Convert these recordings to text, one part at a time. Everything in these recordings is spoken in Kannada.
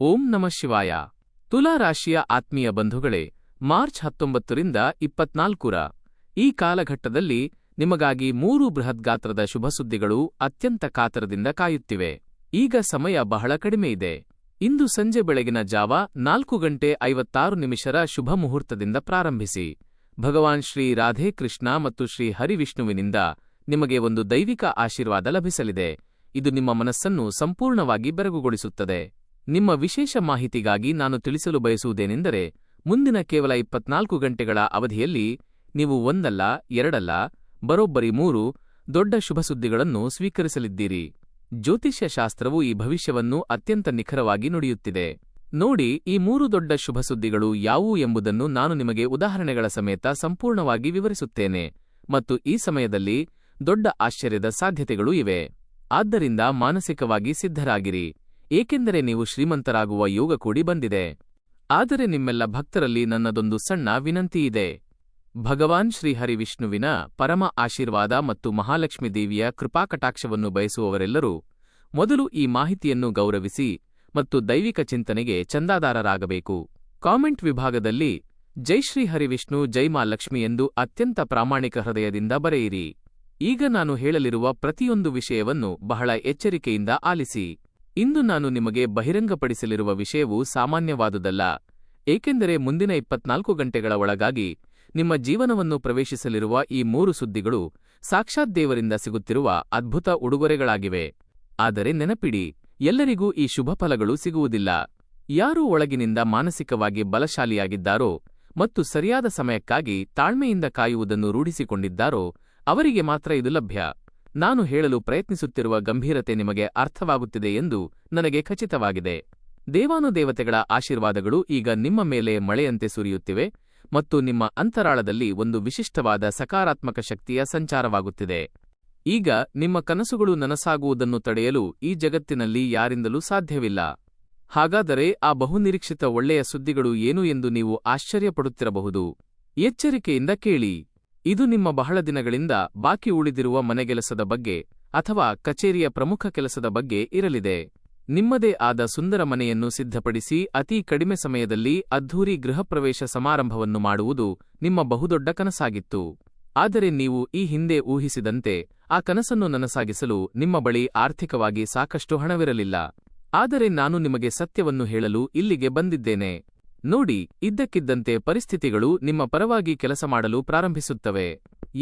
ಓಂ ನಮಃ ಶಿವಾಯ. ತುಲಾ ರಾಶಿಯ ಆತ್ಮೀಯ ಬಂಧುಗಳೇ, ಮಾರ್ಚ್ 19ರಿಂದ 24ರ ಈ ಕಾಲಘಟ್ಟದಲ್ಲಿ ನಿಮಗಾಗಿ 3 ಬೃಹದ್ಗಾತ್ರದ ಶುಭಸುದ್ದಿಗಳು ಅತ್ಯಂತ ಕಾತರದಿಂದ ಕಾಯುತ್ತಿವೆ. ಈಗ ಸಮಯ ಬಹಳ ಕಡಿಮೆ ಇದೆ. ಇಂದು ಸಂಜೆ ಬೆಳಗಿನ ಜಾವ 4:56 ಶುಭ ಮುಹೂರ್ತದಿಂದ ಪ್ರಾರಂಭಿಸಿ ಭಗವಾನ್ ಶ್ರೀ ರಾಧೇಕೃಷ್ಣ ಮತ್ತು ಶ್ರೀ ಹರಿವಿಷ್ಣುವಿನಿಂದ ನಿಮಗೆ ಒಂದು ದೈವಿಕ ಆಶೀರ್ವಾದ ಲಭಿಸಲಿದೆ. ಇದು ನಿಮ್ಮ ಮನಸ್ಸನ್ನು ಸಂಪೂರ್ಣವಾಗಿ ಬೆರಗುಗೊಳಿಸುತ್ತದೆ. ನಿಮ್ಮ ವಿಶೇಷ ಮಾಹಿತಿಗಾಗಿ ನಾನು ತಿಳಿಸಲು ಬಯಸುವುದೇನೆಂದರೆ, ಮುಂದಿನ ಕೇವಲ 24 ಗಂಟೆಗಳ ಅವಧಿಯಲ್ಲಿ ನೀವು ಒಂದಲ್ಲ ಎರಡಲ್ಲ ಬರೋಬ್ಬರಿ 3 ದೊಡ್ಡ ಶುಭಸುದ್ದಿಗಳನ್ನು ಸ್ವೀಕರಿಸಲಿದ್ದೀರಿ. ಜ್ಯೋತಿಷ್ಯ ಶಾಸ್ತ್ರವು ಈ ಭವಿಷ್ಯವನ್ನು ಅತ್ಯಂತ ನಿಖರವಾಗಿ ನುಡಿಯುತ್ತಿದೆ. ನೋಡಿ, ಈ 3 ದೊಡ್ಡ ಶುಭಸುದ್ದಿಗಳು ಯಾವುವು ಎಂಬುದನ್ನು ನಾನು ನಿಮಗೆ ಉದಾಹರಣೆಗಳ ಸಮೇತ ಸಂಪೂರ್ಣವಾಗಿ ವಿವರಿಸುತ್ತೇನೆ. ಮತ್ತು ಈ ಸಮಯದಲ್ಲಿ ದೊಡ್ಡ ಆಶ್ಚರ್ಯದ ಸಾಧ್ಯತೆಗಳೂ ಇವೆ. ಆದ್ದರಿಂದ ಮಾನಸಿಕವಾಗಿ ಸಿದ್ಧರಾಗಿರಿ, ಏಕೆಂದರೆ ನೀವು ಶ್ರೀಮಂತರಾಗುವ ಯೋಗ ಕೂಡಿ ಬಂದಿದೆ. ಆದರೆ ನಿಮ್ಮೆಲ್ಲ ಭಕ್ತರಲ್ಲಿ ನನ್ನದೊಂದು ಸಣ್ಣ ವಿನಂತಿಯಿದೆ. ಭಗವಾನ್ ಶ್ರೀಹರಿವಿಷ್ಣುವಿನ ಪರಮ ಆಶೀರ್ವಾದ ಮತ್ತು ಮಹಾಲಕ್ಷ್ಮೀ ದೇವಿಯ ಕೃಪಾಕಟಾಕ್ಷವನ್ನು ಬಯಸುವವರೆಲ್ಲರೂ ಮೊದಲು ಈ ಮಾಹಿತಿಯನ್ನು ಗೌರವಿಸಿ ಮತ್ತು ದೈವಿಕ ಚಿಂತನೆಗೆ ಚಂದಾದಾರರಾಗಬೇಕು. ಕಾಮೆಂಟ್ ವಿಭಾಗದಲ್ಲಿ ಜೈ ಶ್ರೀ ಹರಿವಿಷ್ಣು, ಜೈ ಮಾ ಲಕ್ಷ್ಮಿ ಎಂದು ಅತ್ಯಂತ ಪ್ರಾಮಾಣಿಕ ಹೃದಯದಿಂದ ಬರೆಯಿರಿ. ಈಗ ನಾನು ಹೇಳಲಿರುವ ಪ್ರತಿಯೊಂದು ವಿಷಯವನ್ನು ಬಹಳ ಎಚ್ಚರಿಕೆಯಿಂದ ಆಲಿಸಿ. ಇಂದು ನಾನು ನಿಮಗೆ ಬಹಿರಂಗಪಡಿಸಲಿರುವ ವಿಷಯವು ಸಾಮಾನ್ಯವಾದುದಲ್ಲ, ಏಕೆಂದರೆ ಮುಂದಿನ 24 ಗಂಟೆಗಳ ಒಳಗಾಗಿ ನಿಮ್ಮ ಜೀವನವನ್ನು ಪ್ರವೇಶಿಸಲಿರುವ ಈ 3 ಸುದ್ದಿಗಳು ಸಾಕ್ಷಾತ್ ದೇವರಿಂದ ಸಿಗುತ್ತಿರುವ ಅದ್ಭುತ ಉಡುಗೊರೆಗಳಾಗಿವೆ. ಆದರೆ ನೆನಪಿಡಿ, ಎಲ್ಲರಿಗೂ ಈ ಶುಭ ಫಲಗಳು ಸಿಗುವುದಿಲ್ಲ. ಯಾರು ಒಳಗಿನಿಂದ ಮಾನಸಿಕವಾಗಿ ಬಲಶಾಲಿಯಾಗಿದ್ದಾರೋ ಮತ್ತು ಸರಿಯಾದ ಸಮಯಕ್ಕಾಗಿ ತಾಳ್ಮೆಯಿಂದ ಕಾಯುವುದನ್ನು ರೂಢಿಸಿಕೊಂಡಿದ್ದಾರೋ ಅವರಿಗೆ ಮಾತ್ರ ಇದು ಲಭ್ಯ. ನಾನು ಹೇಳಲು ಪ್ರಯತ್ನಿಸುತ್ತಿರುವ ಗಂಭೀರತೆ ನಿಮಗೆ ಅರ್ಥವಾಗುತ್ತಿದೆ ಎಂದು ನನಗೆ ಖಚಿತವಾಗಿದೆ. ದೇವಾನುದೇವತೆಗಳ ಆಶೀರ್ವಾದಗಳು ಈಗ ನಿಮ್ಮ ಮೇಲೆ ಮಳೆಯಂತೆ ಸುರಿಯುತ್ತಿವೆ ಮತ್ತು ನಿಮ್ಮ ಅಂತರಾಳದಲ್ಲಿ ಒಂದು ವಿಶಿಷ್ಟವಾದ ಸಕಾರಾತ್ಮಕ ಶಕ್ತಿಯ ಸಂಚಾರವಾಗುತ್ತಿದೆ. ಈಗ ನಿಮ್ಮ ಕನಸುಗಳು ನನಸಾಗುವುದನ್ನು ತಡೆಯಲು ಈ ಜಗತ್ತಿನಲ್ಲಿ ಯಾರಿಂದಲೂ ಸಾಧ್ಯವಿಲ್ಲ. ಹಾಗಾದರೆ ಆ ಬಹುನಿರೀಕ್ಷಿತ ಒಳ್ಳೆಯ ಸುದ್ದಿಗಳು ಏನು ಎಂದು ನೀವು ಆಶ್ಚರ್ಯಪಡುತ್ತಿರಬಹುದು. ಎಚ್ಚರಿಕೆಯಿಂದ ಕೇಳಿ. ಇದು ನಿಮ್ಮ ಬಹಳ ದಿನಗಳಿಂದ ಬಾಕಿ ಉಳಿದಿರುವ ಮನೆಗೆಲಸದ ಬಗ್ಗೆ ಅಥವಾ ಕಚೇರಿಯ ಪ್ರಮುಖ ಕೆಲಸದ ಬಗ್ಗೆ ಇರಲಿದೆ. ನಿಮ್ಮದೇ ಆದ ಸುಂದರ ಮನೆಯನ್ನು ಸಿದ್ಧಪಡಿಸಿ ಅತೀ ಕಡಿಮೆ ಸಮಯದಲ್ಲಿ ಅದ್ಧೂರಿ ಗೃಹಪ್ರವೇಶ ಸಮಾರಂಭವನ್ನು ಮಾಡುವುದು ನಿಮ್ಮ ಬಹುದೊಡ್ಡ ಕನಸಾಗಿತ್ತು. ಆದರೆ ನೀವು ಈ ಹಿಂದೆ ಊಹಿಸಿದಂತೆ ಆ ಕನಸನ್ನು ನನಸಾಗಿಸಲು ನಿಮ್ಮ ಬಳಿ ಆರ್ಥಿಕವಾಗಿ ಸಾಕಷ್ಟು ಹಣವಿರಲಿಲ್ಲ. ಆದರೆ ನಾನು ನಿಮಗೆ ಸತ್ಯವನ್ನು ಹೇಳಲು ಇಲ್ಲಿಗೆ ಬಂದಿದ್ದೇನೆ. ನೋಡಿ, ಇದ್ದಕ್ಕಿದ್ದಂತೆ ಪರಿಸ್ಥಿತಿಗಳು ನಿಮ್ಮ ಪರವಾಗಿ ಕೆಲಸ ಮಾಡಲು ಪ್ರಾರಂಭಿಸುತ್ತವೆ.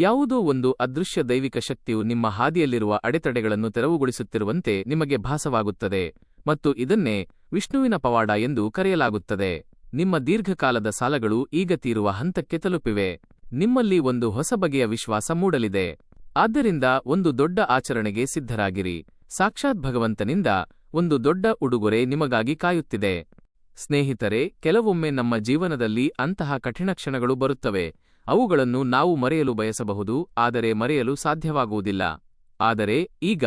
ಯಾವುದೋ ಒಂದು ಅದೃಶ್ಯ ದೈವಿಕ ಶಕ್ತಿಯು ನಿಮ್ಮ ಹಾದಿಯಲ್ಲಿರುವ ಅಡೆತಡೆಗಳನ್ನು ತೆರವುಗೊಳಿಸುತ್ತಿರುವಂತೆ ನಿಮಗೆ ಭಾಸವಾಗುತ್ತದೆ ಮತ್ತು ಇದನ್ನೇ ವಿಷ್ಣುವಿನ ಪವಾಡ ಎಂದು ಕರೆಯಲಾಗುತ್ತದೆ. ನಿಮ್ಮ ದೀರ್ಘಕಾಲದ ಸಾಲಗಳು ಈಗ ತೀರುವ ಹಂತಕ್ಕೆ ತಲುಪಿವೆ. ನಿಮ್ಮಲ್ಲಿ ಒಂದು ಹೊಸ ಬಗೆಯ ವಿಶ್ವಾಸ ಮೂಡಲಿದೆ. ಆದ್ದರಿಂದ ಒಂದು ದೊಡ್ಡ ಆಚರಣೆಗೆ ಸಿದ್ಧರಾಗಿರಿ. ಸಾಕ್ಷಾತ್ ಭಗವಂತನಿಂದ ಒಂದು ದೊಡ್ಡ ಉಡುಗೊರೆ ನಿಮಗಾಗಿ ಕಾಯುತ್ತಿದೆ. ಸ್ನೇಹಿತರೆ, ಕೆಲವೊಮ್ಮೆ ನಮ್ಮ ಜೀವನದಲ್ಲಿ ಅಂತಹ ಕಠಿಣ ಕ್ಷಣಗಳು ಬರುತ್ತವೆ. ಅವುಗಳನ್ನು ನಾವು ಮರೆಯಲು ಬಯಸಬಹುದು, ಆದರೆ ಮರೆಯಲು ಸಾಧ್ಯವಾಗುವುದಿಲ್ಲ. ಆದರೆ ಈಗ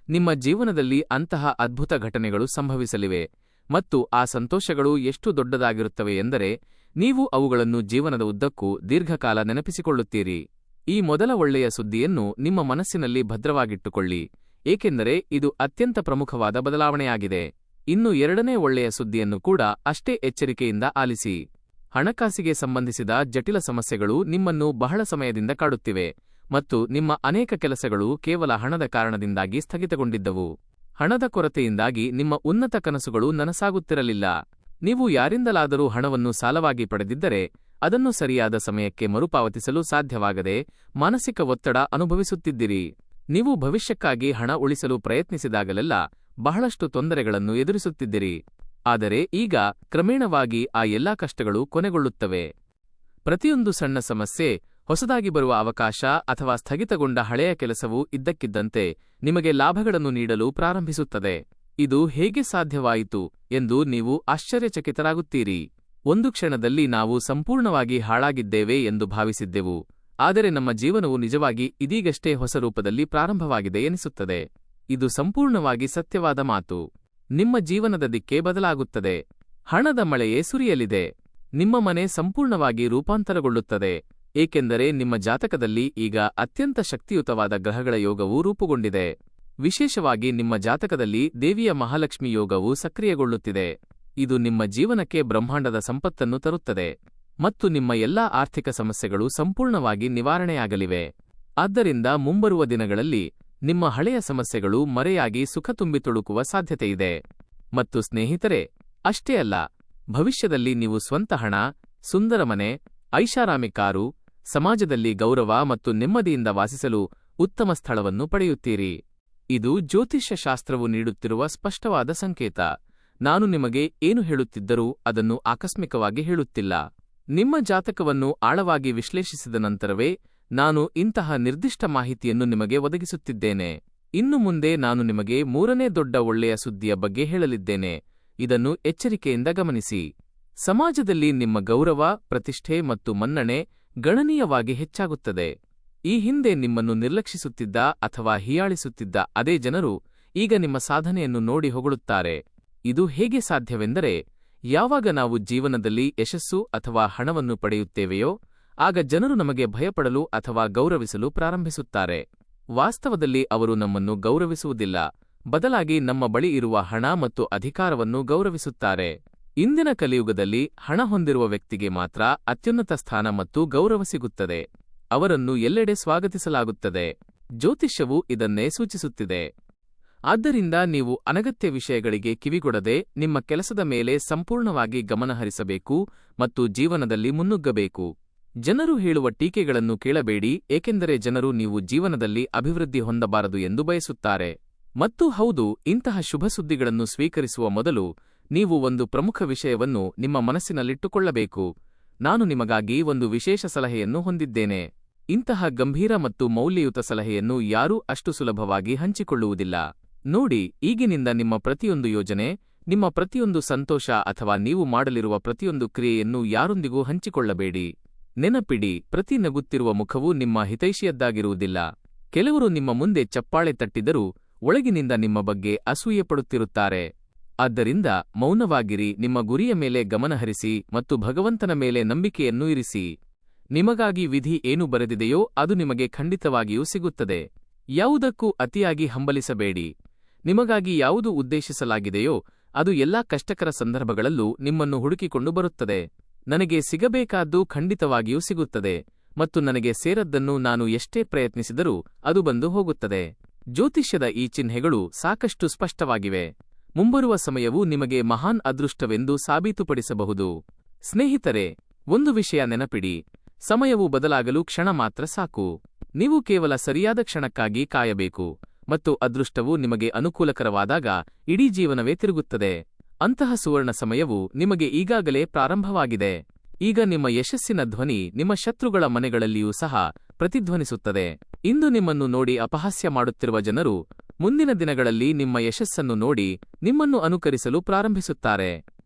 ನಿಮ್ಮ ಜೀವನದಲ್ಲಿ ಅಂತಹ ಅದ್ಭುತ ಘಟನೆಗಳು ಸಂಭವಿಸಲಿವೆ ಮತ್ತು ಆ ಸಂತೋಷಗಳು ಎಷ್ಟು ದೊಡ್ಡದಾಗಿರುತ್ತವೆ ಎಂದರೆ ನೀವು ಅವುಗಳನ್ನು ಜೀವನದ ಉದ್ದಕ್ಕೂ ದೀರ್ಘಕಾಲ ನೆನಪಿಸಿಕೊಳ್ಳುತ್ತೀರಿ. ಈ ಮೊದಲ ಒಳ್ಳೆಯ ಸುದ್ದಿಯನ್ನು ನಿಮ್ಮ ಮನಸ್ಸಿನಲ್ಲಿ ಭದ್ರವಾಗಿಟ್ಟುಕೊಳ್ಳಿ, ಏಕೆಂದರೆ ಇದು ಅತ್ಯಂತ ಪ್ರಮುಖವಾದ ಬದಲಾವಣೆಯಾಗಿದೆ. ಇನ್ನು ಎರಡನೇ ಒಳ್ಳೆಯ ಸುದ್ದಿಯನ್ನು ಕೂಡ ಅಷ್ಟೇ ಎಚ್ಚರಿಕೆಯಿಂದ ಆಲಿಸಿ. ಹಣಕಾಸಿಗೆ ಸಂಬಂಧಿಸಿದ ಜಟಿಲ ಸಮಸ್ಯೆಗಳು ನಿಮ್ಮನ್ನು ಬಹಳ ಸಮಯದಿಂದ ಕಾಡುತ್ತಿವೆ ಮತ್ತು ನಿಮ್ಮ ಅನೇಕ ಕೆಲಸಗಳು ಕೇವಲ ಹಣದ ಕಾರಣದಿಂದಾಗಿ ಸ್ಥಗಿತಗೊಂಡಿದ್ದವು. ಹಣದ ಕೊರತೆಯಿಂದಾಗಿ ನಿಮ್ಮ ಉನ್ನತ ಕನಸುಗಳು ನನಸಾಗುತ್ತಿರಲಿಲ್ಲ. ನೀವು ಯಾರಿಂದಲಾದರೂ ಹಣವನ್ನು ಸಾಲವಾಗಿ ಪಡೆದಿದ್ದರೆ ಅದನ್ನು ಸರಿಯಾದ ಸಮಯಕ್ಕೆ ಮರುಪಾವತಿಸಲು ಸಾಧ್ಯವಾಗದೆ ಮಾನಸಿಕ ಒತ್ತಡ ಅನುಭವಿಸುತ್ತಿದ್ದಿರಿ. ನೀವು ಭವಿಷ್ಯಕ್ಕಾಗಿ ಹಣ ಉಳಿಸಲು ಪ್ರಯತ್ನಿಸಿದಾಗಲೆಲ್ಲ ಬಹಳಷ್ಟು ತೊಂದರೆಗಳನ್ನು ಎದುರಿಸುತ್ತಿದ್ದಿರಿ. ಆದರೆ ಈಗ ಕ್ರಮೇಣವಾಗಿ ಆ ಎಲ್ಲಾ ಕಷ್ಟಗಳು ಕೊನೆಗೊಳ್ಳುತ್ತವೆ. ಪ್ರತಿಯೊಂದು ಸಣ್ಣ ಸಮಸ್ಯೆ, ಹೊಸದಾಗಿ ಬರುವ ಅವಕಾಶ ಅಥವಾ ಸ್ಥಗಿತಗೊಂಡ ಹಳೆಯ ಕೆಲಸವು ಇದ್ದಕ್ಕಿದ್ದಂತೆ ನಿಮಗೆ ಲಾಭಗಳನ್ನು ನೀಡಲು ಪ್ರಾರಂಭಿಸುತ್ತದೆ. ಇದು ಹೇಗೆ ಸಾಧ್ಯವಾಯಿತು ಎಂದು ನೀವು ಆಶ್ಚರ್ಯಚಕಿತರಾಗುತ್ತೀರಿ. ಒಂದು ಕ್ಷಣದಲ್ಲಿ ನಾವು ಸಂಪೂರ್ಣವಾಗಿ ಹಾಳಾಗಿದ್ದೇವೆ ಎಂದು ಭಾವಿಸಿದ್ದೆವು, ಆದರೆ ನಮ್ಮ ಜೀವನವು ನಿಜವಾಗಿ ಇದೀಗಷ್ಟೇ ಹೊಸ ರೂಪದಲ್ಲಿ ಪ್ರಾರಂಭವಾಗಿದೆ ಎನಿಸುತ್ತದೆ. ಇದು ಸಂಪೂರ್ಣವಾಗಿ ಸತ್ಯವಾದ ಮಾತು. ನಿಮ್ಮ ಜೀವನದ ದಿಕ್ಕೇ ಬದಲಾಗುತ್ತದೆ. ಹಣದ ಮಳೆಯೇ ಸುರಿಯಲಿದೆ. ನಿಮ್ಮ ಮನೆ ಸಂಪೂರ್ಣವಾಗಿ ರೂಪಾಂತರಗೊಳ್ಳುತ್ತದೆ, ಏಕೆಂದರೆ ನಿಮ್ಮ ಜಾತಕದಲ್ಲಿ ಈಗ ಅತ್ಯಂತ ಶಕ್ತಿಯುತವಾದ ಗ್ರಹಗಳ ಯೋಗವು ರೂಪುಗೊಂಡಿದೆ. ವಿಶೇಷವಾಗಿ ನಿಮ್ಮ ಜಾತಕದಲ್ಲಿ ದೇವಿಯ ಮಹಾಲಕ್ಷ್ಮಿ ಯೋಗವು ಸಕ್ರಿಯಗೊಳ್ಳುತ್ತಿದೆ. ಇದು ನಿಮ್ಮ ಜೀವನಕ್ಕೆ ಬ್ರಹ್ಮಾಂಡದ ಸಂಪತ್ತನ್ನು ತರುತ್ತದೆ ಮತ್ತು ನಿಮ್ಮ ಎಲ್ಲಾ ಆರ್ಥಿಕ ಸಮಸ್ಯೆಗಳು ಸಂಪೂರ್ಣವಾಗಿ ನಿವಾರಣೆಯಾಗಲಿವೆ. ಆದ್ದರಿಂದ ಮುಂಬರುವ ದಿನಗಳಲ್ಲಿ ನಿಮ್ಮ ಹಳೆಯ ಸಮಸ್ಯೆಗಳು ಮರೆಯಾಗಿ ಸುಖ ತುಂಬಿ ತುಳುಕುವ ಸಾಧ್ಯತೆಯಿದೆ. ಮತ್ತು ಸ್ನೇಹಿತರೆ, ಅಷ್ಟೇ ಅಲ್ಲ, ಭವಿಷ್ಯದಲ್ಲಿ ನೀವು ಸ್ವಂತ ಹಣ, ಸುಂದರ ಮನೆ, ಐಷಾರಾಮಿ ಕಾರು, ಸಮಾಜದಲ್ಲಿ ಗೌರವ ಮತ್ತು ನೆಮ್ಮದಿಯಿಂದ ವಾಸಿಸಲು ಉತ್ತಮ ಸ್ಥಳವನ್ನು ಪಡೆಯುತ್ತೀರಿ. ಇದು ಜ್ಯೋತಿಷ್ಯ ಶಾಸ್ತ್ರವು ನೀಡುತ್ತಿರುವ ಸ್ಪಷ್ಟವಾದ ಸಂಕೇತ. ನಾನು ನಿಮಗೆ ಏನು ಹೇಳುತ್ತಿದ್ದರೂ ಅದನ್ನು ಆಕಸ್ಮಿಕವಾಗಿ ಹೇಳುತ್ತಿಲ್ಲ. ನಿಮ್ಮ ಜಾತಕವನ್ನು ಆಳವಾಗಿ ವಿಶ್ಲೇಷಿಸಿದ ನಂತರವೇ ನಾನು ಇಂತಹ ನಿರ್ದಿಷ್ಟ ಮಾಹಿತಿಯನ್ನು ನಿಮಗೆ ಒದಗಿಸುತ್ತಿದ್ದೇನೆ. ಇನ್ನು ಮುಂದೆ ನಾನು ನಿಮಗೆ ಮೂರನೇ ದೊಡ್ಡ ಒಳ್ಳೆಯ ಸುದ್ದಿಯ ಬಗ್ಗೆ ಹೇಳಲಿದ್ದೇನೆ. ಇದನ್ನು ಎಚ್ಚರಿಕೆಯಿಂದ ಗಮನಿಸಿ. ಸಮಾಜದಲ್ಲಿ ನಿಮ್ಮ ಗೌರವ, ಪ್ರತಿಷ್ಠೆ ಮತ್ತು ಮನ್ನಣೆ ಗಣನೀಯವಾಗಿ ಹೆಚ್ಚಾಗುತ್ತದೆ. ಈ ಹಿಂದೆ ನಿಮ್ಮನ್ನು ನಿರ್ಲಕ್ಷಿಸುತ್ತಿದ್ದ ಅಥವಾ ಹೀಯಾಳಿಸುತ್ತಿದ್ದ ಅದೇ ಜನರು ಈಗ ನಿಮ್ಮ ಸಾಧನೆಯನ್ನು ನೋಡಿ ಹೊಗಳುತ್ತಾರೆ. ಇದು ಹೇಗೆ ಸಾಧ್ಯವೆಂದರೆ, ಯಾವಾಗ ನಾವು ಜೀವನದಲ್ಲಿ ಯಶಸ್ಸು ಅಥವಾ ಹಣವನ್ನು ಪಡೆಯುತ್ತೇವೆಯೋ ಆಗ ಜನರು ನಮಗೆ ಭಯಪಡಲು ಅಥವಾ ಗೌರವಿಸಲು ಪ್ರಾರಂಭಿಸುತ್ತಾರೆ. ವಾಸ್ತವದಲ್ಲಿ ಅವರು ನಮ್ಮನ್ನು ಗೌರವಿಸುವುದಿಲ್ಲ, ಬದಲಾಗಿ ನಮ್ಮ ಬಳಿ ಇರುವ ಹಣ ಮತ್ತು ಅಧಿಕಾರವನ್ನು ಗೌರವಿಸುತ್ತಾರೆ. ಇಂದಿನ ಕಲಿಯುಗದಲ್ಲಿ ಹಣ ಹೊಂದಿರುವ ವ್ಯಕ್ತಿಗೆ ಮಾತ್ರ ಅತ್ಯುನ್ನತ ಸ್ಥಾನ ಮತ್ತು ಗೌರವ ಸಿಗುತ್ತದೆ. ಅವರನ್ನು ಎಲ್ಲೆಡೆ ಸ್ವಾಗತಿಸಲಾಗುತ್ತದೆ. ಜ್ಯೋತಿಷ್ಯವು ಇದನ್ನೇ ಸೂಚಿಸುತ್ತಿದೆ. ಆದ್ದರಿಂದ ನೀವು ಅನಗತ್ಯ ವಿಷಯಗಳಿಗೆ ಕಿವಿಗೊಡದೆ ನಿಮ್ಮ ಕೆಲಸದ ಮೇಲೆ ಸಂಪೂರ್ಣವಾಗಿ ಗಮನಹರಿಸಬೇಕು ಮತ್ತು ಜೀವನದಲ್ಲಿ ಮುನ್ನುಗ್ಗಬೇಕು. ಜನರು ಹೇಳುವ ಟೀಕೆಗಳನ್ನು ಕೇಳಬೇಡಿ, ಏಕೆಂದರೆ ಜನರು ನೀವು ಜೀವನದಲ್ಲಿ ಅಭಿವೃದ್ಧಿ ಹೊಂದಬಾರದು ಎಂದು ಬಯಸುತ್ತಾರೆ. ಮತ್ತು ಹೌದು, ಇಂತಹ ಶುಭ ಸುದ್ದಿಗಳನ್ನು ಸ್ವೀಕರಿಸುವ ಮೊದಲು ನೀವು ಒಂದು ಪ್ರಮುಖ ವಿಷಯವನ್ನು ನಿಮ್ಮ ಮನಸ್ಸಿನಲ್ಲಿಟ್ಟುಕೊಳ್ಳಬೇಕು. ನಾನು ನಿಮಗಾಗಿ ಒಂದು ವಿಶೇಷ ಸಲಹೆಯನ್ನು ಹೊಂದಿದ್ದೇನೆ. ಇಂತಹ ಗಂಭೀರ ಮತ್ತು ಮೌಲ್ಯಯುತ ಸಲಹೆಯನ್ನು ಯಾರೂ ಅಷ್ಟು ಸುಲಭವಾಗಿ ಹಂಚಿಕೊಳ್ಳುವುದಿಲ್ಲ. ನೋಡಿ, ಈಗಿನಿಂದ ನಿಮ್ಮ ಪ್ರತಿಯೊಂದು ಯೋಜನೆ, ನಿಮ್ಮ ಪ್ರತಿಯೊಂದು ಸಂತೋಷ ಅಥವಾ ನೀವು ಮಾಡಲಿರುವ ಪ್ರತಿಯೊಂದು ಕ್ರಿಯೆಯನ್ನು ಯಾರೊಂದಿಗೂ ಹಂಚಿಕೊಳ್ಳಬೇಡಿ. ನೆನಪಿಡಿ, ಪ್ರತಿ ನಗುತ್ತಿರುವ ಮುಖವೂ ನಿಮ್ಮ ಹಿತೈಷಿಯದ್ದಾಗಿರುವುದಿಲ್ಲ. ಕೆಲವರು ನಿಮ್ಮ ಮುಂದೆ ಚಪ್ಪಾಳೆ ತಟ್ಟಿದರೂ ಒಳಗಿನಿಂದ ನಿಮ್ಮ ಬಗ್ಗೆ ಅಸೂಯೆಪಡುತ್ತಿರುತ್ತಾರೆ. ಆದ್ದರಿಂದ ಮೌನವಾಗಿರಿ, ನಿಮ್ಮ ಗುರಿಯ ಮೇಲೆ ಗಮನಹರಿಸಿ ಮತ್ತು ಭಗವಂತನ ಮೇಲೆ ನಂಬಿಕೆಯನ್ನು ಇರಿಸಿ. ನಿಮಗಾಗಿ ವಿಧಿ ಏನು ಬರೆದಿದೆಯೋ ಅದು ನಿಮಗೆ ಖಂಡಿತವಾಗಿಯೂ ಸಿಗುತ್ತದೆ. ಯಾವುದಕ್ಕೂ ಅತಿಯಾಗಿ ಹಂಬಲಿಸಬೇಡಿ. ನಿಮಗಾಗಿ ಯಾವುದು ಉದ್ದೇಶಿಸಲಾಗಿದೆಯೋ ಅದು ಎಲ್ಲಾ ಕಷ್ಟಕರ ಸಂದರ್ಭಗಳಲ್ಲೂ ನಿಮ್ಮನ್ನು ಹುಡುಕಿಕೊಂಡು ಬರುತ್ತದೆ. ನನಗೆ ಸಿಗಬೇಕಾದ್ದು ಖಂಡಿತವಾಗಿಯೂ ಸಿಗುತ್ತದೆ ಮತ್ತು ನನಗೆ ಸೇರದ್ದನ್ನು ನಾನು ಎಷ್ಟೇ ಪ್ರಯತ್ನಿಸಿದರೂ ಅದು ಬಂದು ಹೋಗುತ್ತದೆ. ಜ್ಯೋತಿಷ್ಯದ ಈ ಚಿಹ್ನೆಗಳು ಸಾಕಷ್ಟು ಸ್ಪಷ್ಟವಾಗಿವೆ. ಮುಂಬರುವ ಸಮಯವು ನಿಮಗೆ ಮಹಾನ್ ಅದೃಷ್ಟವೆಂದು ಸಾಬೀತುಪಡಿಸಬಹುದು. ಸ್ನೇಹಿತರೆ, ಒಂದು ವಿಷಯ ನೆನಪಿಡಿ, ಸಮಯವು ಬದಲಾಗಲು ಕ್ಷಣ ಮಾತ್ರ ಸಾಕು. ನೀವು ಕೇವಲ ಸರಿಯಾದ ಕ್ಷಣಕ್ಕಾಗಿ ಕಾಯಬೇಕು ಮತ್ತು ಅದೃಷ್ಟವು ನಿಮಗೆ ಅನುಕೂಲಕರವಾದಾಗ ಇಡೀ ಜೀವನವೇ ತಿರುಗುತ್ತದೆ. ಅಂತಹ ಸುವರ್ಣ ಸಮಯವು ನಿಮಗೆ ಈಗಾಗಲೇ ಪ್ರಾರಂಭವಾಗಿದೆ. ಈಗ ನಿಮ್ಮ ಯಶಸ್ಸಿನ ಧ್ವನಿ ನಿಮ್ಮ ಶತ್ರುಗಳ ಮನೆಗಳಲ್ಲಿಯೂ ಸಹ ಪ್ರತಿಧ್ವನಿಸುತ್ತದೆ. ಇಂದು ನಿಮ್ಮನ್ನು ನೋಡಿ ಅಪಹಾಸ್ಯ ಮಾಡುತ್ತಿರುವ ಜನರು ಮುಂದಿನ ದಿನಗಳಲ್ಲಿ ನಿಮ್ಮ ಯಶಸ್ಸನ್ನು ನೋಡಿ ನಿಮ್ಮನ್ನು ಅನುಕರಿಸಲು ಪ್ರಾರಂಭಿಸುತ್ತಾರೆ.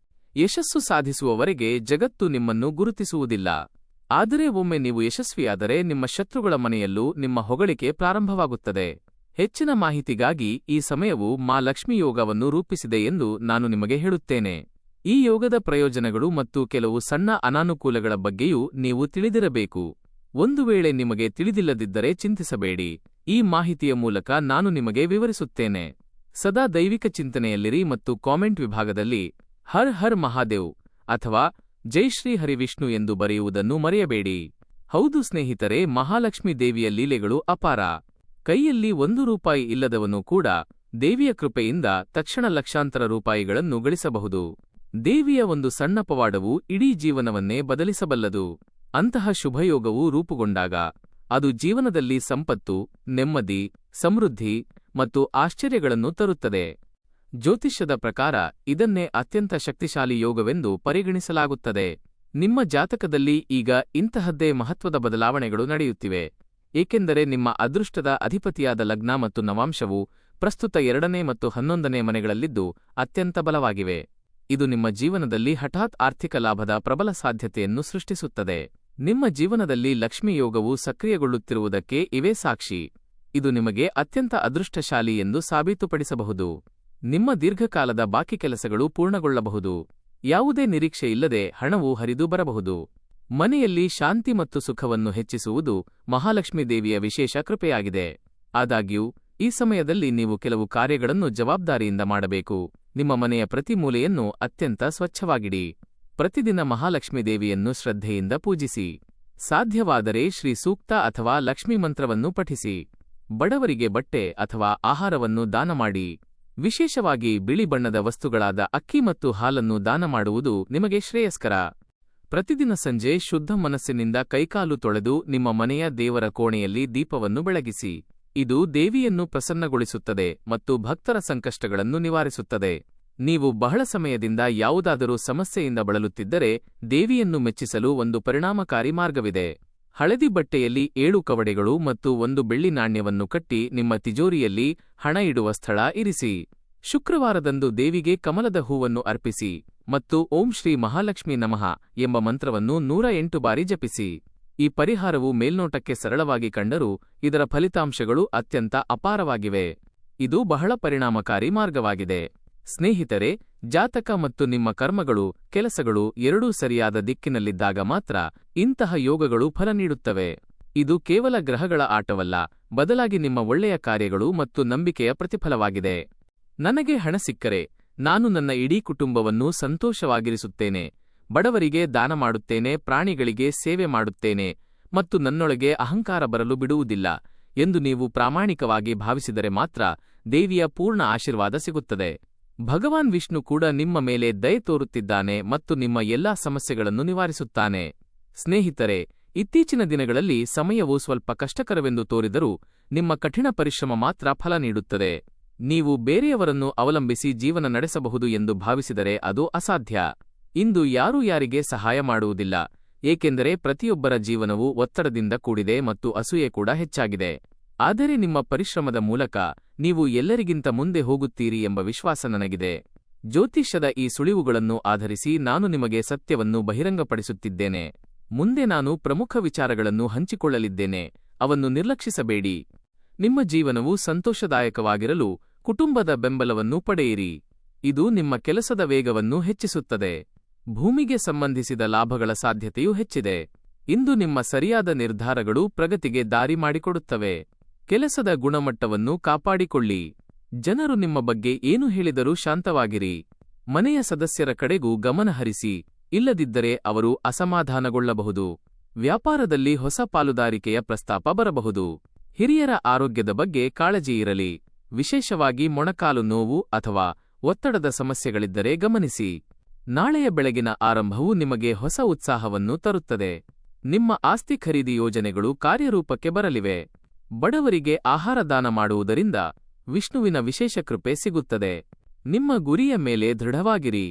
ಯಶಸ್ಸು ಸಾಧಿಸುವವರೆಗೆ ಜಗತ್ತು ನಿಮ್ಮನ್ನು ಗುರುತಿಸುವುದಿಲ್ಲ. ಆದರೆ ಒಮ್ಮೆ ನೀವು ಯಶಸ್ವಿಯಾದರೆ ನಿಮ್ಮ ಶತ್ರುಗಳ ಮನೆಯಲ್ಲೂ ನಿಮ್ಮ ಹೊಗಳಿಕೆ ಪ್ರಾರಂಭವಾಗುತ್ತದೆ. ಹೆಚ್ಚಿನ ಮಾಹಿತಿಗಾಗಿ ಈ ಸಮಯವು ಮಾ ಲಕ್ಷ್ಮಿ ಯೋಗವನ್ನು ರೂಪಿಸಿದೆ ಎಂದು ನಾನು ನಿಮಗೆ ಹೇಳುತ್ತೇನೆ. ಈ ಯೋಗದ ಪ್ರಯೋಜನಗಳು ಮತ್ತು ಕೆಲವು ಸಣ್ಣ ಅನಾನುಕೂಲಗಳ ಬಗ್ಗೆಯೂ ನೀವು ತಿಳಿದಿರಬೇಕು. ಒಂದು ವೇಳೆ ನಿಮಗೆ ತಿಳಿದಿಲ್ಲದಿದ್ದರೆ ಚಿಂತಿಸಬೇಡಿ, ಈ ಮಾಹಿತಿಯ ಮೂಲಕ ನಾನು ನಿಮಗೆ ವಿವರಿಸುತ್ತೇನೆ. ಸದಾ ದೈವಿಕ ಚಿಂತನೆಯಲ್ಲಿರಿ ಮತ್ತು ಕಾಮೆಂಟ್ ವಿಭಾಗದಲ್ಲಿ ಹರ್ ಹರ್ ಮಹಾದೇವ್ ಅಥವಾ ಜೈ ಶ್ರೀ ಹರಿವಿಷ್ಣು ಎಂದು ಬರೆಯುವುದನ್ನು ಮರೆಯಬೇಡಿ. ಹೌದು ಸ್ನೇಹಿತರೆ, ಮಹಾಲಕ್ಷ್ಮಿ ದೇವಿಯ ಲೀಲೆಗಳು ಅಪಾರ. ಕೈಯಲ್ಲಿ ₹1 ಇಲ್ಲದವನು ಕೂಡ ದೇವಿಯ ಕೃಪೆಯಿಂದ ತಕ್ಷಣ ಲಕ್ಷಾಂತರ ರೂಪಾಯಿಗಳನ್ನು ಗಳಿಸಬಹುದು. ದೇವಿಯ ಒಂದು ಸಣ್ಣ ಪವಾಡವು ಇಡೀ ಜೀವನವನ್ನೇ ಬದಲಿಸಬಲ್ಲದು. ಅಂತಹ ಶುಭಯೋಗವು ರೂಪುಗೊಂಡಾಗ ಅದು ಜೀವನದಲ್ಲಿ ಸಂಪತ್ತು, ನೆಮ್ಮದಿ, ಸಮೃದ್ಧಿ ಮತ್ತು ಆಶ್ಚರ್ಯಗಳನ್ನು ತರುತ್ತದೆ. ಜ್ಯೋತಿಷ್ಯದ ಪ್ರಕಾರ ಇದನ್ನೇ ಅತ್ಯಂತ ಶಕ್ತಿಶಾಲಿ ಯೋಗವೆಂದು ಪರಿಗಣಿಸಲಾಗುತ್ತದೆ. ನಿಮ್ಮ ಜಾತಕದಲ್ಲಿ ಈಗ ಇಂತಹದ್ದೇ ಮಹತ್ವದ ಬದಲಾವಣೆಗಳು ನಡೆಯುತ್ತಿವೆ, ಏಕೆಂದರೆ ನಿಮ್ಮ ಅದೃಷ್ಟದ ಅಧಿಪತಿಯಾದ ಲಗ್ನ ಮತ್ತು ನವಾಂಶವು ಪ್ರಸ್ತುತ 2ನೇ ಮತ್ತು 11ನೇ ಮನೆಗಳಲ್ಲಿದ್ದು ಅತ್ಯಂತ ಬಲವಾಗಿವೆ. ಇದು ನಿಮ್ಮ ಜೀವನದಲ್ಲಿ ಹಠಾತ್ ಆರ್ಥಿಕ ಲಾಭದ ಪ್ರಬಲ ಸಾಧ್ಯತೆಯನ್ನು ಸೃಷ್ಟಿಸುತ್ತದೆ. ನಿಮ್ಮ ಜೀವನದಲ್ಲಿ ಲಕ್ಷ್ಮಿ ಯೋಗವು ಸಕ್ರಿಯಗೊಳ್ಳುತ್ತಿರುವುದಕ್ಕೆ ಇವೇ ಸಾಕ್ಷಿ. ಇದು ನಿಮಗೆ ಅತ್ಯಂತ ಅದೃಷ್ಟಶಾಲಿ ಎಂದು ಸಾಬೀತುಪಡಿಸಬಹುದು. ನಿಮ್ಮ ದೀರ್ಘಕಾಲದ ಬಾಕಿ ಕೆಲಸಗಳು ಪೂರ್ಣಗೊಳ್ಳಬಹುದು. ಯಾವುದೇ ನಿರೀಕ್ಷೆಯಿಲ್ಲದೆ ಹಣವು ಹರಿದು ಬರಬಹುದು. ಮನೆಯಲ್ಲಿ ಶಾಂತಿ ಮತ್ತು ಸುಖವನ್ನು ಹೆಚ್ಚಿಸುವುದು ಮಹಾಲಕ್ಷ್ಮೀ ದೇವಿಯ ವಿಶೇಷ ಕೃಪೆಯಾಗಿದೆ. ಆದಾಗ್ಯೂ ಈ ಸಮಯದಲ್ಲಿ ನೀವು ಕೆಲವು ಕಾರ್ಯಗಳನ್ನು ಜವಾಬ್ದಾರಿಯಿಂದ ಮಾಡಬೇಕು. ನಿಮ್ಮ ಮನೆಯ ಪ್ರತಿ ಮೂಲೆಯನ್ನು ಅತ್ಯಂತ ಸ್ವಚ್ಛವಾಗಿಡಿ. ಪ್ರತಿದಿನ ಮಹಾಲಕ್ಷ್ಮೀ ದೇವಿಯನ್ನು ಶ್ರದ್ಧೆಯಿಂದ ಪೂಜಿಸಿ. ಸಾಧ್ಯವಾದರೆ ಶ್ರೀ ಸೂಕ್ತ ಅಥವಾ ಲಕ್ಷ್ಮೀ ಮಂತ್ರವನ್ನು ಪಠಿಸಿ. ಬಡವರಿಗೆ ಬಟ್ಟೆ ಅಥವಾ ಆಹಾರವನ್ನು ದಾನ ಮಾಡಿ. ವಿಶೇಷವಾಗಿ ಬಿಳಿ ಬಣ್ಣದ ವಸ್ತುಗಳಾದ ಅಕ್ಕಿ ಮತ್ತು ಹಾಲನ್ನು ದಾನ ಮಾಡುವುದು ನಿಮಗೆ ಶ್ರೇಯಸ್ಕರ. ಪ್ರತಿದಿನ ಸಂಜೆ ಶುದ್ಧ ಮನಸ್ಸಿನಿಂದ ಕೈಕಾಲು ತೊಳೆದು ನಿಮ್ಮ ಮನೆಯ ದೇವರ ಕೋಣೆಯಲ್ಲಿ ದೀಪವನ್ನು ಬೆಳಗಿಸಿ. ಇದು ದೇವಿಯನ್ನು ಪ್ರಸನ್ನಗೊಳಿಸುತ್ತದೆ ಮತ್ತು ಭಕ್ತರ ಸಂಕಷ್ಟಗಳನ್ನು ನಿವಾರಿಸುತ್ತದೆ. ನೀವು ಬಹಳ ಸಮಯದಿಂದ ಯಾವುದಾದರೂ ಸಮಸ್ಯೆಯಿಂದ ಬಳಲುತ್ತಿದ್ದರೆ ದೇವಿಯನ್ನು ಮೆಚ್ಚಿಸಲು ಒಂದು ಪರಿಣಾಮಕಾರಿ ಮಾರ್ಗವಿದೆ. ಹಳದಿ ಬಟ್ಟೆಯಲ್ಲಿ 7 ಕವಡೆಗಳು ಮತ್ತು 1 ಬೆಳ್ಳಿ ನಾಣ್ಯವನ್ನು ಕಟ್ಟಿ ನಿಮ್ಮ ತಿಜೋರಿಯಲ್ಲಿ ಹಣ ಇಡುವ ಸ್ಥಳ ಇರಿಸಿ. ಶುಕ್ರವಾರದಂದು ದೇವಿಗೆ ಕಮಲದ ಹೂವನ್ನು ಅರ್ಪಿಸಿ ಮತ್ತು ಓಂ ಶ್ರೀ ಮಹಾಲಕ್ಷ್ಮೀ ನಮಃ ಎಂಬ ಮಂತ್ರವನ್ನು 108 ಬಾರಿ ಜಪಿಸಿ. ಈ ಪರಿಹಾರವು ಮೇಲ್ನೋಟಕ್ಕೆ ಸರಳವಾಗಿ ಕಂಡರೂ ಇದರ ಫಲಿತಾಂಶಗಳು ಅತ್ಯಂತ ಅಪಾರವಾಗಿವೆ. ಇದು ಬಹಳ ಪರಿಣಾಮಕಾರಿ ಮಾರ್ಗವಾಗಿದೆ. ಸ್ನೇಹಿತರೆ, ಜಾತಕ ಮತ್ತು ನಿಮ್ಮ ಕರ್ಮಗಳು, ಕೆಲಸಗಳು ಎರಡೂ ಸರಿಯಾದ ದಿಕ್ಕಿನಲ್ಲಿದ್ದಾಗ ಮಾತ್ರ ಇಂತಹ ಯೋಗಗಳು ಫಲ ನೀಡುತ್ತವೆ. ಇದು ಕೇವಲ ಗ್ರಹಗಳ ಆಟವಲ್ಲ, ಬದಲಾಗಿ ನಿಮ್ಮ ಒಳ್ಳೆಯ ಕಾರ್ಯಗಳು ಮತ್ತು ನಂಬಿಕೆಯ ಪ್ರತಿಫಲವಾಗಿದೆ. ನನಗೆ ಹಣ ಸಿಕ್ಕರೆ ನಾನು ನನ್ನ ಇಡೀ ಕುಟುಂಬವನ್ನು ಸಂತೋಷವಾಗಿರಿಸುತ್ತೇನೆ, ಬಡವರಿಗೆ ದಾನ ಮಾಡುತ್ತೇನೆ, ಪ್ರಾಣಿಗಳಿಗೆ ಸೇವೆ ಮಾಡುತ್ತೇನೆ ಮತ್ತು ನನ್ನೊಳಗೆ ಅಹಂಕಾರ ಬರಲು ಬಿಡುವುದಿಲ್ಲ ಎಂದು ನೀವು ಪ್ರಾಮಾಣಿಕವಾಗಿ ಭಾವಿಸಿದರೆ ಮಾತ್ರ ದೇವಿಯ ಪೂರ್ಣ ಆಶೀರ್ವಾದ ಸಿಗುತ್ತದೆ. ಭಗವಾನ್ ವಿಷ್ಣು ಕೂಡ ನಿಮ್ಮ ಮೇಲೆ ದಯೆ ತೋರುತ್ತಿದ್ದಾನೆ ಮತ್ತು ನಿಮ್ಮ ಎಲ್ಲಾ ಸಮಸ್ಯೆಗಳನ್ನು ನಿವಾರಿಸುತ್ತಾನೆ. ಸ್ನೇಹಿತರೆ, ಇತ್ತೀಚಿನ ದಿನಗಳಲ್ಲಿ ಸಮಯವು ಸ್ವಲ್ಪ ಕಷ್ಟಕರವೆಂದು ತೋರಿದರೂ ನಿಮ್ಮ ಕಠಿಣ ಪರಿಶ್ರಮ ಮಾತ್ರ ಫಲ ನೀಡುತ್ತದೆ. ನೀವು ಬೇರೆಯವರನ್ನು ಅವಲಂಬಿಸಿ ಜೀವನ ನಡೆಸಬಹುದು ಎಂದು ಭಾವಿಸಿದರೆ ಅದು ಅಸಾಧ್ಯ. ಇಂದು ಯಾರೂ ಯಾರಿಗೆ ಸಹಾಯ ಮಾಡುವುದಿಲ್ಲ, ಏಕೆಂದರೆ ಪ್ರತಿಯೊಬ್ಬರ ಜೀವನವು ಒತ್ತಡದಿಂದ ಕೂಡಿದೆ ಮತ್ತು ಅಸೂಯೆ ಕೂಡ ಹೆಚ್ಚಾಗಿದೆ. ಆದರೆ ನಿಮ್ಮ ಪರಿಶ್ರಮದ ಮೂಲಕ ನೀವು ಎಲ್ಲರಿಗಿಂತ ಮುಂದೆ ಹೋಗುತ್ತೀರಿ ಎಂಬ ವಿಶ್ವಾಸ ನನಗಿದೆ. ಜ್ಯೋತಿಷ್ಯದ ಈ ಸುಳಿವುಗಳನ್ನು ಆಧರಿಸಿ ನಾನು ನಿಮಗೆ ಸತ್ಯವನ್ನು ಬಹಿರಂಗಪಡಿಸುತ್ತಿದ್ದೇನೆ. ಮುಂದೆ ನಾನು ಪ್ರಮುಖ ವಿಚಾರಗಳನ್ನು ಹಂಚಿಕೊಳ್ಳಲಿದ್ದೇನೆ, ಅವನ್ನು ನಿರ್ಲಕ್ಷಿಸಬೇಡಿ. ನಿಮ್ಮ ಜೀವನವು ಸಂತೋಷದಾಯಕವಾಗಿರಲು ಕುಟುಂಬದ ಬೆಂಬಲವನ್ನು ಪಡೆಯಿರಿ. ಇದು ನಿಮ್ಮ ಕೆಲಸದ ವೇಗವನ್ನು ಹೆಚ್ಚಿಸುತ್ತದೆ. ಭೂಮಿಗೆ ಸಂಬಂಧಿಸಿದ ಲಾಭಗಳ ಸಾಧ್ಯತೆಯೂ ಹೆಚ್ಚಿದೆ. ಇಂದು ನಿಮ್ಮ ಸರಿಯಾದ ನಿರ್ಧಾರಗಳು ಪ್ರಗತಿಗೆ ದಾರಿ ಮಾಡಿಕೊಡುತ್ತವೆ. ಕೆಲಸದ ಗುಣಮಟ್ಟವನ್ನು ಕಾಪಾಡಿಕೊಳ್ಳಿ. ಜನರು ನಿಮ್ಮ ಬಗ್ಗೆ ಏನು ಹೇಳಿದರೂ ಶಾಂತವಾಗಿರಿ. ಮನೆಯ ಸದಸ್ಯರ ಕಡೆಗೂ ಗಮನಹರಿಸಿ, ಇಲ್ಲದಿದ್ದರೆ ಅವರು ಅಸಮಾಧಾನಗೊಳ್ಳಬಹುದು. ವ್ಯಾಪಾರದಲ್ಲಿ ಹೊಸ ಪಾಲುದಾರಿಕೆಯ ಪ್ರಸ್ತಾಪ ಬರಬಹುದು. ಹಿರಿಯರ ಆರೋಗ್ಯದ ಬಗ್ಗೆ ಕಾಳಜಿ ಇರಲಿ, ವಿಶೇಷವಾಗಿ ಮೊಣಕಾಲು ನೋವು ಅಥವಾ ಒತ್ತಡದ ಸಮಸ್ಯೆಗಳಿದ್ದರೆ ಗಮನಿಸಿ. ನಾಳೆಯ ಬೆಳಗಿನ ಆರಂಭವು ನಿಮಗೆ ಹೊಸ ಉತ್ಸಾಹವನ್ನು ತರುತ್ತದೆ. ನಿಮ್ಮ ಆಸ್ತಿ ಖರೀದಿ ಯೋಜನೆಗಳು ಕಾರ್ಯರೂಪಕ್ಕೆ ಬರಲಿವೆ. ಬಡವರಿಗೆ ಆಹಾರ ದಾನ ಮಾಡುವುದರಿಂದ ವಿಷ್ಣುವಿನ ವಿಶೇಷ ಕೃಪೆ ಸಿಗುತ್ತದೆ. ನಿಮ್ಮ ಗುರಿಯ ಮೇಲೆ ದೃಢವಾಗಿರಿ.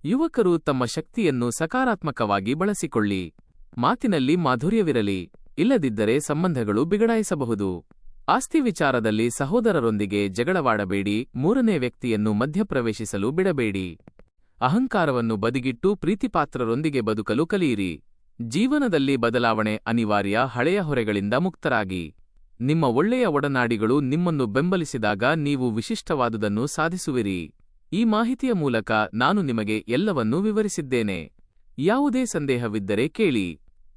ಯುವಕರು ತಮ್ಮ ಶಕ್ತಿಯನ್ನು ಸಕಾರಾತ್ಮಕವಾಗಿ ಬಳಸಿಕೊಳ್ಳಿ. ಮಾತಿನಲ್ಲಿ ಮಾಧುರ್ಯವಿರಲಿ, ಇಲ್ಲದಿದ್ದರೆ ಸಂಬಂಧಗಳು ಬಿಗಡಾಯಿಸಬಹುದು. ಆಸ್ತಿ ವಿಚಾರದಲ್ಲಿ ಸಹೋದರರೊಂದಿಗೆ ಜಗಳವಾಡಬೇಡಿ. ಮೂರನೇ ವ್ಯಕ್ತಿಯನ್ನು ಮಧ್ಯಪ್ರವೇಶಿಸಲು ಬಿಡಬೇಡಿ. ಅಹಂಕಾರವನ್ನು ಬದಿಗಿಟ್ಟು ಪ್ರೀತಿಪಾತ್ರರೊಂದಿಗೆ ಬದುಕಲು ಕಲಿಯಿರಿ. ಜೀವನದಲ್ಲಿ ಬದಲಾವಣೆ ಅನಿವಾರ್ಯ. ಹಳೆಯ ಹೊರೆಗಳಿಂದ ಮುಕ್ತರಾಗಿ. ನಿಮ್ಮ ಒಳ್ಳೆಯ ಒಡನಾಡಿಗಳು ನಿಮ್ಮನ್ನು ಬೆಂಬಲಿಸಿದಾಗ ನೀವು ವಿಶಿಷ್ಟವಾದುದನ್ನು ಸಾಧಿಸುವಿರಿ. ಈ ಮಾಹಿತಿಯ ಮೂಲಕ ನಾನು ನಿಮಗೆ ಎಲ್ಲವನ್ನೂ ವಿವರಿಸಿದ್ದೇನೆ. ಯಾವುದೇ ಸಂದೇಹವಿದ್ದರೆ ಕೇಳಿ.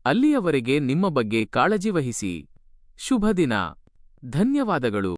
ಅಲ್ಲಿಯವರೆಗೆ ನಿಮ್ಮ ಬಗ್ಗೆ ಕಾಳಜಿ ವಹಿಸಿ. ಶುಭ ದಿನ. ಧನ್ಯವಾದಗಳು.